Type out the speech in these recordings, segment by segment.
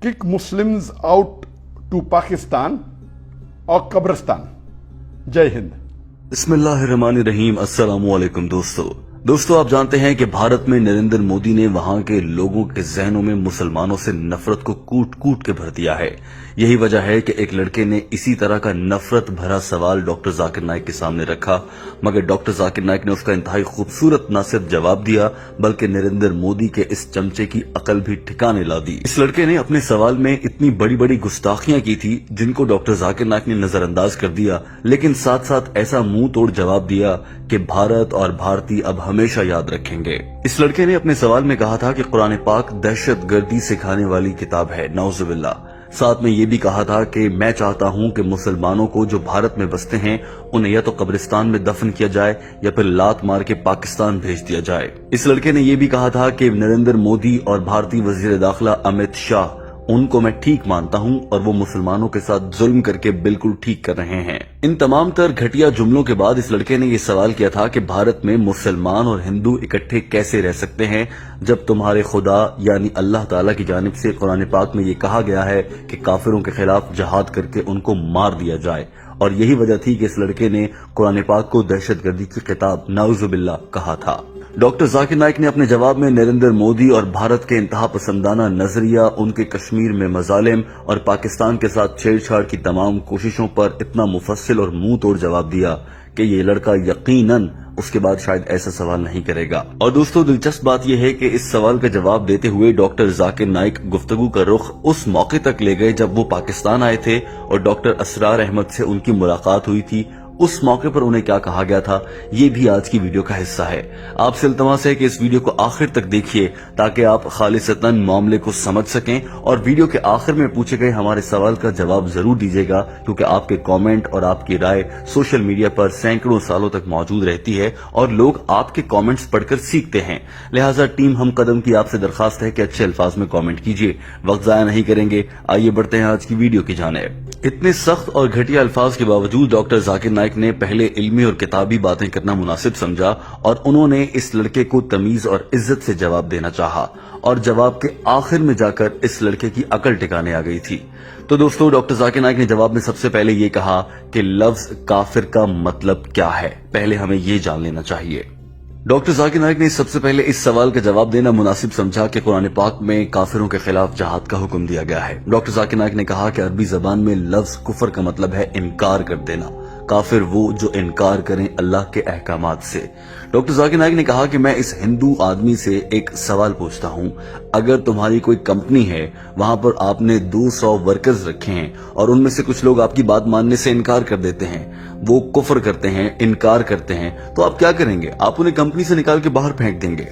kick Muslims out to Pakistan or Kabristan. Jai Hind. बिस्मिल्लाहिर्रहमानिर्रहीम। अस्सलामुअलैकुम दोस्तों आप जानते हैं कि भारत में नरेंद्र मोदी ने वहां के लोगों के जहनों में मुसलमानों से नफरत को कूट कूट के भर दिया है। यही वजह है कि एक लड़के ने इसी तरह का नफरत भरा सवाल डॉक्टर जाकिर नाइक के सामने रखा, मगर डॉक्टर जाकिर नाइक ने उसका इंतहाई खूबसूरत न सिर्फ जवाब दिया बल्कि नरेंद्र मोदी के इस चमचे की अकल भी ठिकाने ला दी। इस लड़के ने अपने सवाल में इतनी बड़ी बड़ी गुस्ताखियां की थी जिनको डॉक्टर जाकिर नाइक ने नजरअंदाज कर दिया, लेकिन साथ साथ ऐसा मुंह तोड़ जवाब दिया कि भारत और भारतीय अब हमेशा याद रखेंगे। इस लड़के ने अपने सवाल में कहा था कि कुरान पाक दहशतगर्दी सिखाने वाली किताब है, नाउजुबिल्लाह। साथ में ये भी कहा था कि मैं चाहता हूं कि मुसलमानों को जो भारत में बसते हैं उन्हें या तो कब्रिस्तान में दफन किया जाए या फिर लात मार के पाकिस्तान भेज दिया जाए। इस लड़के ने यह भी कहा था कि नरेंद्र मोदी और भारतीय वजीर दाखिला अमित शाह, उनको मैं ठीक मानता हूं और वो मुसलमानों के साथ जुल्म करके बिल्कुल ठीक कर रहे हैं। इन तमाम तर घटिया जुमलों के बाद इस लड़के ने ये सवाल किया था कि भारत में मुसलमान और हिंदू इकट्ठे कैसे रह सकते हैं जब तुम्हारे खुदा यानी अल्लाह ताला की जानिब से कुरान पाक में ये कहा गया है कि काफिरों के खिलाफ जहाद करके उनको मार दिया जाए। और यही वजह थी कि इस लड़के ने कुरान पाक को दहशतगर्दी की किताब नाउजुबिल्लाह कहा था। डॉक्टर जाकिर नाइक ने अपने जवाब में नरेंद्र मोदी और भारत के इंतहा पसंदाना नजरिया, उनके कश्मीर में मजालिम और पाकिस्तान के साथ छेड़छाड़ की तमाम कोशिशों पर इतना मुफस्सिल और मुंह तोड़ जवाब दिया कि ये लड़का यकीनन उसके बाद शायद ऐसा सवाल नहीं करेगा। और दोस्तों दिलचस्प बात यह है कि इस सवाल का जवाब देते हुए डॉक्टर जाकिर नाइक गुफ्तगू का रुख उस मौके तक ले गए जब वो पाकिस्तान आए थे और डॉक्टर असरार अहमद से उनकी मुलाकात हुई थी। उस मौके पर उन्हें क्या कहा गया था ये भी आज की वीडियो का हिस्सा है। आपसे इल्तमास है कि इस वीडियो को आखिर तक देखिए ताकि आप खालिसतन मामले को समझ सकें और वीडियो के आखिर में पूछे गए हमारे सवाल का जवाब जरूर दीजिएगा, क्योंकि आपके कमेंट और आपकी राय सोशल मीडिया पर सैकड़ों सालों तक मौजूद रहती है और लोग आपके कमेंट्स पढ़कर सीखते हैं। लिहाजा टीम हम कदम की आपसे दरखास्त है कि अच्छे अल्फाज में कमेंट कीजिए। वक्त जाया नहीं करेंगे, आइए बढ़ते हैं आज की वीडियो की जानिब। इतने सख्त और घटिया अल्फाज के बावजूद डॉक्टर जाकिर नाइक ने पहले इल्मी और किताबी बातें करना मुनासिब समझा और उन्होंने इस लड़के को तमीज और इज्जत से जवाब देना चाहा और जवाब के आखिर में जाकर इस लड़के की अकल टिकाने आ गई थी। तो दोस्तों डॉक्टर जाकिर नाइक ने जवाब में सबसे पहले ये कहा कि लफ्ज काफिर का मतलब क्या है, पहले हमें ये जान लेना चाहिए। डॉक्टर जाकिर नाइक ने सबसे पहले इस सवाल का जवाब देना मुनासिब समझा कि कुरान पाक में काफिरों के खिलाफ जहाद का हुक्म दिया गया है। डॉक्टर जाकिर नाइक ने कहा कि अरबी जबान में लफ्ज कुफर का मतलब है इनकार कर देना। काफिर वो जो इनकार करें अल्लाह के अहकामात से। डॉक्टर जाकिर नाइक ने कहा कि मैं इस हिंदू आदमी से एक सवाल पूछता हूं, अगर तुम्हारी कोई कंपनी है, वहां पर आपने 200 वर्कर्स रखे हैं और उनमें से कुछ लोग आपकी बात मानने से इनकार कर देते हैं, वो कुफर करते हैं, इनकार करते हैं, तो आप क्या करेंगे? आप उन्हें कंपनी से निकाल के बाहर फेंक देंगे।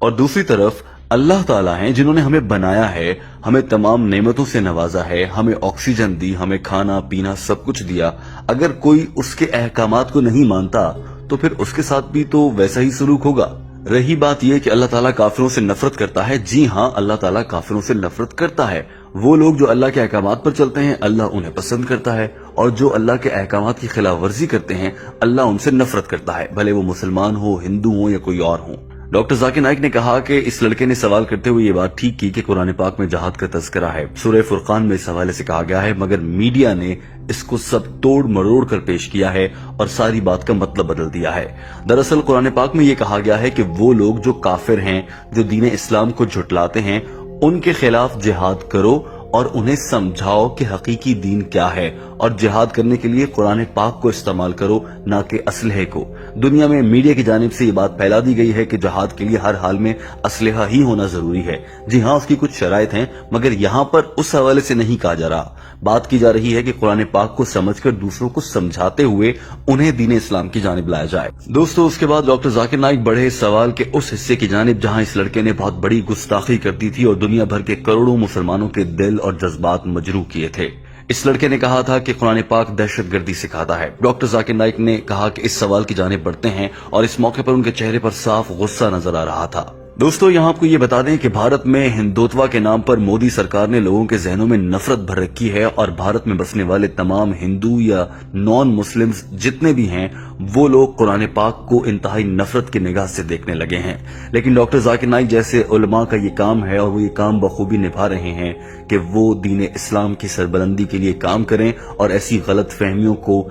और दूसरी तरफ अल्लाह ताला हैं जिन्होंने हमें बनाया है, हमें तमाम नेमतों से नवाजा है, हमें ऑक्सीजन दी, हमें खाना पीना सब कुछ दिया। अगर कोई उसके अहकामात को नहीं मानता तो फिर उसके साथ भी तो वैसा ही सलूक होगा। रही बात यह कि अल्लाह ताला काफिरों से नफरत करता है, जी हाँ, अल्लाह ताला काफिरों से नफरत करता है। वो लोग जो अल्लाह के अहकामात पर चलते हैं अल्लाह उन्हें पसंद करता है, और जो अल्लाह के अहकामात की खिलाफ वर्जी करते हैं अल्लाह उनसे नफरत करता है, भले वो मुसलमान हो, हिंदू हो या कोई और हो। डॉक्टर जाकिर नाइक ने कहा कि इस लड़के ने सवाल करते हुए ये बात ठीक की कि कुरान पाक में जहाद का तज़किरा है, सूरह फुरकान में इस हवाले से कहा गया है, मगर मीडिया ने इसको सब तोड़ मरोड़ कर पेश किया है और सारी बात का मतलब बदल दिया है। दरअसल कुरान पाक में ये कहा गया है कि वो लोग जो काफिर हैं, जो दीन इस्लाम को झुटलाते हैं, उनके खिलाफ जिहाद करो और उन्हें समझाओ कि हकीकी दीन क्या है, और जिहाद करने के लिए कुरान पाक को इस्तेमाल करो, ना कि असलहे को। दुनिया में मीडिया की जानिब से ये बात फैला दी गई है कि जिहाद के लिए हर हाल में असलहा ही होना जरूरी है। जी हाँ, उसकी कुछ शराइत हैं, मगर यहाँ पर उस हवाले से नहीं कहा जा रहा। बात की जा रही है कि कुरान पाक को समझकर दूसरों को समझाते हुए उन्हें दीन इस्लाम की जानिब लाया जाए। दोस्तों उसके बाद डॉक्टर जाकिर नाइक बढ़े सवाल के उस हिस्से की जानिब जहाँ इस लड़के ने बहुत बड़ी गुस्ताखी कर दी थी और दुनिया भर के करोड़ों मुसलमानों के दिल और जज्बात मजरूह किए थे। इस लड़के ने कहा था कि कुरान पाक दहशतगर्दी सिखाता है। डॉक्टर जाकिर नाइक ने कहा कि इस सवाल की जानिब बढ़ते हैं और इस मौके पर उनके चेहरे पर साफ गुस्सा नजर आ रहा था। दोस्तों यहाँ आपको ये बता दें कि भारत में हिंदुत्व के नाम पर मोदी सरकार ने लोगों के जहनों में नफरत भर रखी है और भारत में बसने वाले तमाम हिंदू या नॉन मुस्लिम्स जितने भी हैं वो लोग कुरान पाक को इंतहाई नफरत की निगाह से देखने लगे हैं। लेकिन डॉक्टर जाकिर नाइक जैसे उलमा का ये काम है और वो ये काम बखूबी निभा रहे हैं कि वो दीन इस्लाम की सरबलंदी के लिए काम करें और ऐसी गलत फहमियों को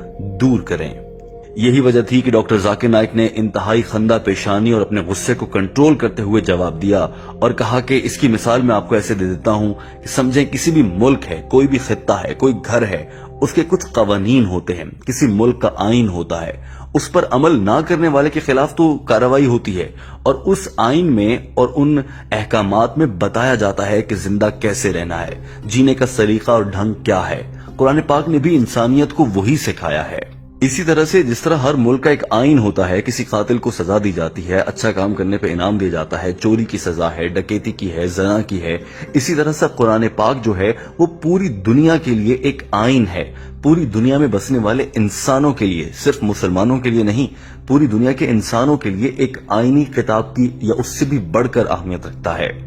दूर करें। यही वजह थी कि डॉक्टर जाकिर नाइक ने इंतहाई खंदा पेशानी और अपने गुस्से को कंट्रोल करते हुए जवाब दिया और कहा कि इसकी मिसाल मैं आपको ऐसे दे देता हूं कि समझें किसी भी मुल्क है, कोई भी खित्ता है, कोई घर है, उसके कुछ कवानीन होते हैं, किसी मुल्क का आइन होता है, उस पर अमल ना करने वाले के खिलाफ तो कार्रवाई होती है और उस आइन में और उन अहकामात में बताया जाता है कि जिंदा कैसे रहना है, जीने का सलीका और ढंग क्या है। कुरान पाक ने भी इंसानियत को वही सिखाया है। इसी तरह से जिस तरह हर मुल्क का एक आइन होता है, किसी कातिल को सजा दी जाती है, अच्छा काम करने पे इनाम दिया जाता है, चोरी की सजा है, डकैती की है, जना की है, इसी तरह से कुरान पाक जो है वो पूरी दुनिया के लिए एक आइन है। पूरी दुनिया में बसने वाले इंसानों के लिए, सिर्फ मुसलमानों के लिए नहीं, पूरी दुनिया के इंसानों के लिए एक आईनी किताब की या उससे भी बढ़कर अहमियत रखता है।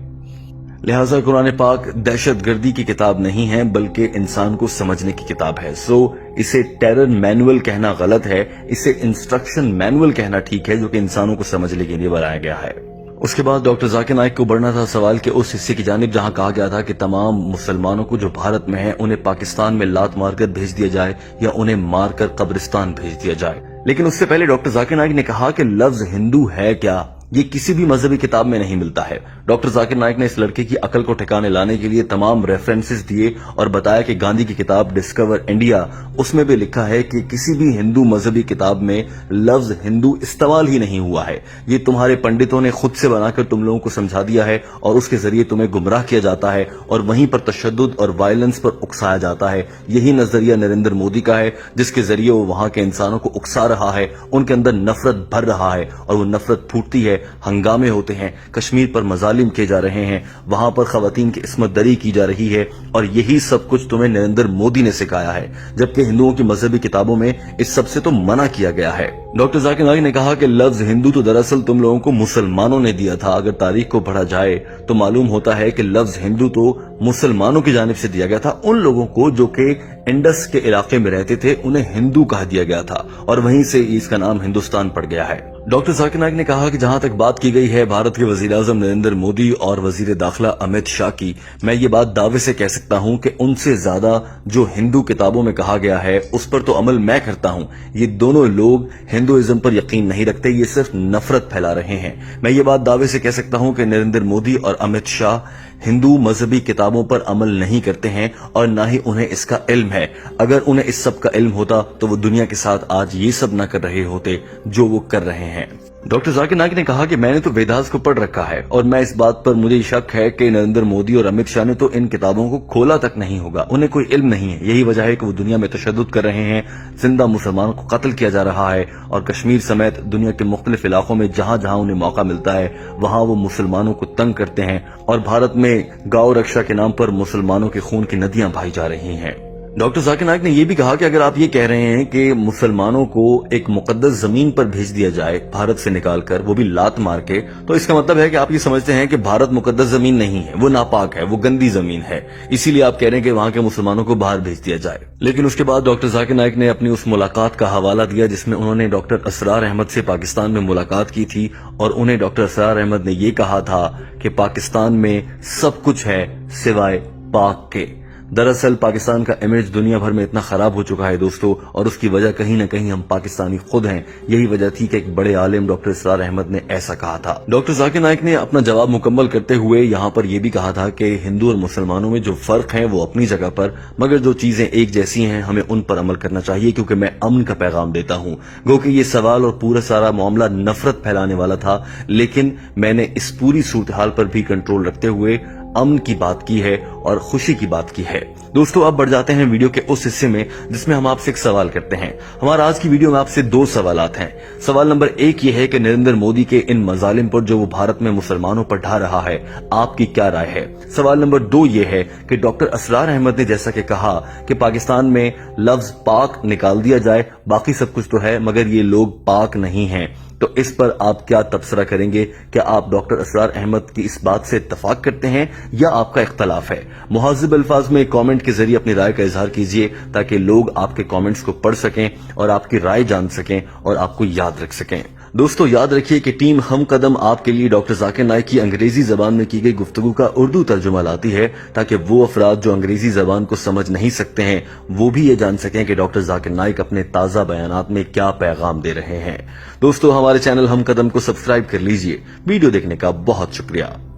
लिहाजा कुरान पाक दहशतगर्दी की किताब नहीं है बल्कि इंसान को समझने की किताब है। सो इसे टेरर मैनुअल कहना गलत है, इसे इंस्ट्रक्शन मैनुअल कहना ठीक है, जो कि इंसानों को समझने के लिए बनाया गया है। उसके बाद डॉक्टर जाकिर नाइक को बढ़ना था सवाल के उस हिस्से की जानिब जहां कहा गया था कि तमाम मुसलमानों को जो भारत में है उन्हें पाकिस्तान में लात मारकर भेज दिया जाए या उन्हें मारकर कब्रिस्तान भेज दिया जाए। लेकिन उससे पहले डॉक्टर जाकिर नाइक ने कहा कि लफ्ज हिंदू है क्या, ये किसी भी मजहबी किताब में नहीं मिलता है। डॉक्टर जाकिर नाइक ने इस लड़के की अकल को ठिकाने लाने के लिए तमाम रेफरेंसेस दिए और बताया कि गांधी की किताब डिस्कवर इंडिया, उसमें भी लिखा है कि किसी भी हिंदू मजहबी किताब में लफ्ज हिंदू इस्तेमाल ही नहीं हुआ है। ये तुम्हारे पंडितों ने खुद से बनाकर तुम लोगों को समझा दिया है और उसके जरिए तुम्हें गुमराह किया जाता है और वहीं पर तशद्दुद और वायलेंस पर उकसाया जाता है। यही नजरिया नरेंद्र मोदी का है, जिसके जरिए वो वहां के इंसानों को उकसा रहा है, उनके अंदर नफरत भर रहा है और वो नफरत फूटती है, हंगामे होते हैं, कश्मीर पर मजालिम किए जा रहे हैं, वहां पर खवातीन की इस्मत दरी की जा रही है और यही सब कुछ तुम्हें नरेंद्र मोदी ने सिखाया है, जबकि हिंदुओं की मजहबी किताबों में इस सब से तो मना किया गया है। डॉक्टर जाकिर नाइक ने कहा कि लफ्ज हिंदू तो दरअसल तुम लोगों को मुसलमानों ने दिया था। अगर तारीख को पढ़ा जाए तो मालूम होता है कि लफ्ज हिंदू तो मुसलमानों की जानिब से दिया गया था। उन लोगों को जो कि इंडस के इलाके में रहते थे उन्हें हिंदू कहा दिया गया था और वहीं से इसका नाम हिंदुस्तान पड़ गया है। डॉक्टर जाकिर नाइक ने कहा कि जहां तक बात की गई है भारत के वजीर आजम नरेंद्र मोदी और वजीर दाखिला अमित शाह की, मैं ये बात दावे से कह सकता हूं कि उनसे ज्यादा जो हिंदू किताबों में कहा गया है उस पर तो अमल मैं करता हूं। ये दोनों लोग हिंदुइज्म पर यकीन नहीं रखते, ये सिर्फ नफरत फैला रहे हैं। मैं ये बात दावे से कह सकता हूं कि नरेंद्र मोदी और अमित शाह हिंदू मजहबी किताबों पर अमल नहीं करते हैं और ना ही उन्हें इसका इल्म है। अगर उन्हें इस सब का इल्म होता तो वो दुनिया के साथ आज ये सब न कर रहे होते जो वो कर रहे हैं। डॉक्टर जाकिर नाइक ने कहा कि मैंने तो वेदास को पढ़ रखा है और मैं इस बात पर मुझे शक है कि नरेंद्र मोदी और अमित शाह ने तो इन किताबों को खोला तक नहीं होगा, उन्हें कोई इल्म नहीं है। यही वजह है कि वो दुनिया में तशद्दुद कर रहे हैं, जिंदा मुसलमानों को कत्ल किया जा रहा है और कश्मीर समेत दुनिया के मुख्तलिफ इलाकों में जहां जहां उन्हें मौका मिलता है वहां वो मुसलमानों को तंग करते हैं और भारत में गौ रक्षा के नाम पर मुसलमानों के खून की नदियां बहाई जा रही हैं। डॉक्टर जाकिर नाइक ने यह भी कहा कि अगर आप ये कह रहे हैं कि मुसलमानों को एक मुकद्दस जमीन पर भेज दिया जाए भारत से निकालकर, वो भी लात मार के, तो इसका मतलब है कि आप ये समझते हैं कि भारत मुकद्दस जमीन नहीं है, वो नापाक है, वो गंदी जमीन है, इसीलिए आप कह रहे हैं कि वहां के मुसलमानों को बाहर भेज दिया जाए। लेकिन उसके बाद डॉक्टर जाकिर नाइक ने अपनी उस मुलाकात का हवाला दिया जिसमें उन्होंने डॉक्टर असरार अहमद से पाकिस्तान में मुलाकात की थी और उन्हें डॉक्टर असरार अहमद ने ये कहा था कि पाकिस्तान में सब कुछ है सिवाय पाक के। दरअसल पाकिस्तान का इमेज दुनिया भर में इतना खराब हो चुका है दोस्तों, और उसकी वजह कहीं न कहीं हम पाकिस्तानी खुद हैं। यही वजह थी कि एक बड़े आलिम डॉक्टर असरार अहमद ने ऐसा कहा था। डॉक्टर जाकिर नाइक ने अपना जवाब मुकम्मल करते हुए यहाँ पर यह भी कहा था कि हिंदू और मुसलमानों में जो फर्क है वो अपनी जगह पर, मगर जो चीजें एक जैसी हैं हमें उन पर अमल करना चाहिए, क्योंकि मैं अमन का पैगाम देता हूँ। गो कि ये सवाल और पूरा सारा मामला नफरत फैलाने वाला था, लेकिन मैंने इस पूरी सूरत हाल पर भी कंट्रोल रखते हुए अमन की बात की है और खुशी की बात की है। दोस्तों अब बढ़ जाते हैं वीडियो के उस हिस्से में जिसमें हम आपसे एक सवाल करते हैं। हमारा आज की वीडियो में आपसे दो सवालात हैं। सवाल नंबर 1 ये है कि नरेंद्र मोदी के इन मजालिम पर जो वो भारत में मुसलमानों पर ढा रहा है, आपकी क्या राय है। सवाल नंबर 2 ये है कि डॉक्टर असरार अहमद ने जैसा कि कहा कि पाकिस्तान में लफ्ज पाक निकाल दिया जाए, बाकी सब कुछ तो है मगर ये लोग पाक नहीं है, تو اس پر آپ کیا تبصرہ کریں گے؟ کیا آپ ڈاکٹر اسرار احمد کی اس بات سے اتفاق کرتے ہیں یا آپ کا اختلاف ہے؟ مہذب الفاظ میں کامنٹ کے ذریعے اپنی رائے کا اظہار کیجیے تاکہ لوگ آپ کے کامنٹس کو پڑھ سکیں اور آپ کی رائے جان سکیں اور آپ کو یاد رکھ سکیں۔ دوستو یاد رکھیے کہ ٹیم ہم قدم آپ کے لیے ڈاکٹر ذاکر نائک کی انگریزی زبان میں کی گئی گفتگو کا اردو ترجمہ لاتی ہے تاکہ وہ افراد جو انگریزی زبان کو سمجھ نہیں سکتے ہیں وہ بھی یہ جان سکیں کہ ڈاکٹر ذاکر نائک اپنے تازہ بیانات میں کیا پیغام دے رہے ہیں۔ دوستو ہمارے چینل ہم قدم کو سبسکرائب کر لیجئے۔ ویڈیو دیکھنے کا بہت شکریہ۔